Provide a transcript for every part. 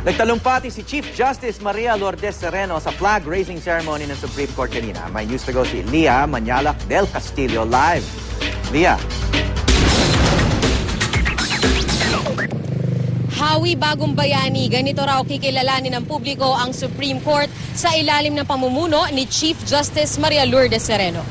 Nagtalumpati si Chief Justice Maria Lourdes Sereno sa flag-raising ceremony ng Supreme Court kanina. May news to go si Leah Manyalak del Castillo live. Leah. Hawi Bagong Bayani, ganito raw kikilalanin ng publiko ang Supreme Court sa ilalim ng pamumuno ni Chief Justice Maria Lourdes Sereno.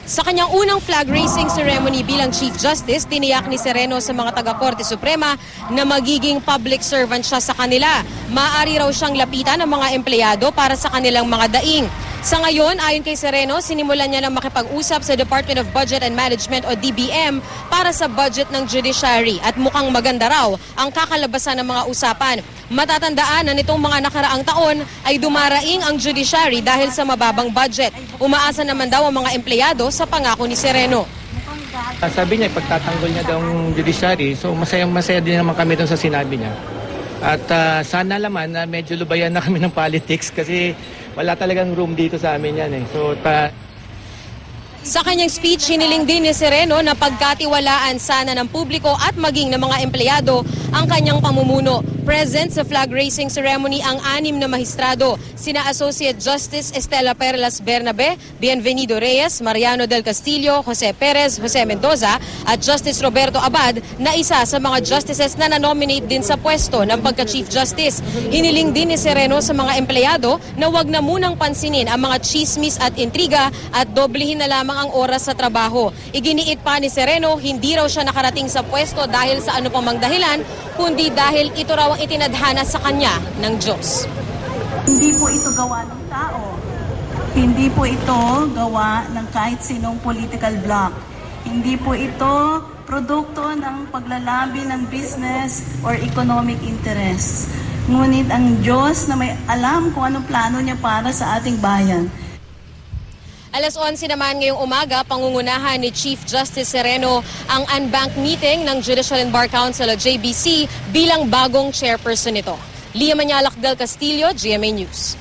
Sa kanyang unang flag-raising ceremony bilang Chief Justice, tiniyak ni Sereno sa mga taga-Korte Suprema na magiging public servant siya sa kanila. Maaari raw siyang lapitan ng mga empleyado para sa kanilang mga daing. Sa ngayon, ayon kay Sereno, sinimulan niya ng makipag-usap sa Department of Budget and Management o DBM para sa budget ng judiciary at mukhang maganda raw ang kakalabasan ng mga usapan. Matatandaan na nitong mga nakaraang taon ay dumaraing ang judiciary dahil sa mababang budget. Umaasa naman daw ang mga empleyado sa pangako ni Sereno. Sabi niya, pagtatanggol niya daw ang judiciary, so masaya din naman kami doon sa sinabi niya. At sana naman na medyo lubayan na kami ng politics kasi wala talagang room dito sa amin yan eh. So, sa kanyang speech, hiniling din ni Sereno na pagkatiwalaan sana ng publiko at maging ng mga empleyado ang kanyang pamumuno. Present sa flag-raising ceremony ang 6 na mahistrado, sina Associate Justice Estela Perlas Bernabe, Bienvenido Reyes, Mariano del Castillo, Jose Perez, Jose Mendoza at Justice Roberto Abad na isa sa mga justices na nanominate din sa pwesto ng pagka-Chief Justice. Hiniling din ni Sereno sa mga empleyado na wag na munang pansinin ang mga chismis at intriga at doblehin na lamang ang oras sa trabaho. Iginiit pa ni Sereno, hindi raw siya nakarating sa pwesto dahil sa ano pamang dahilan, kundi dahil ito raw ang itinadhana sa kanya ng Diyos. Hindi po ito gawa ng tao. Hindi po ito gawa ng kahit sinong political bloc. Hindi po ito produkto ng paglalabi ng business or economic interests. Ngunit ang Diyos na may alam kung anong plano niya para sa ating bayan. Alas 11 naman ngayong umaga, pangungunahan ni Chief Justice Sereno ang unbanked meeting ng Judicial and Bar Council o JBC bilang bagong chairperson nito. Leah Manyalak del Castillo, GMA News.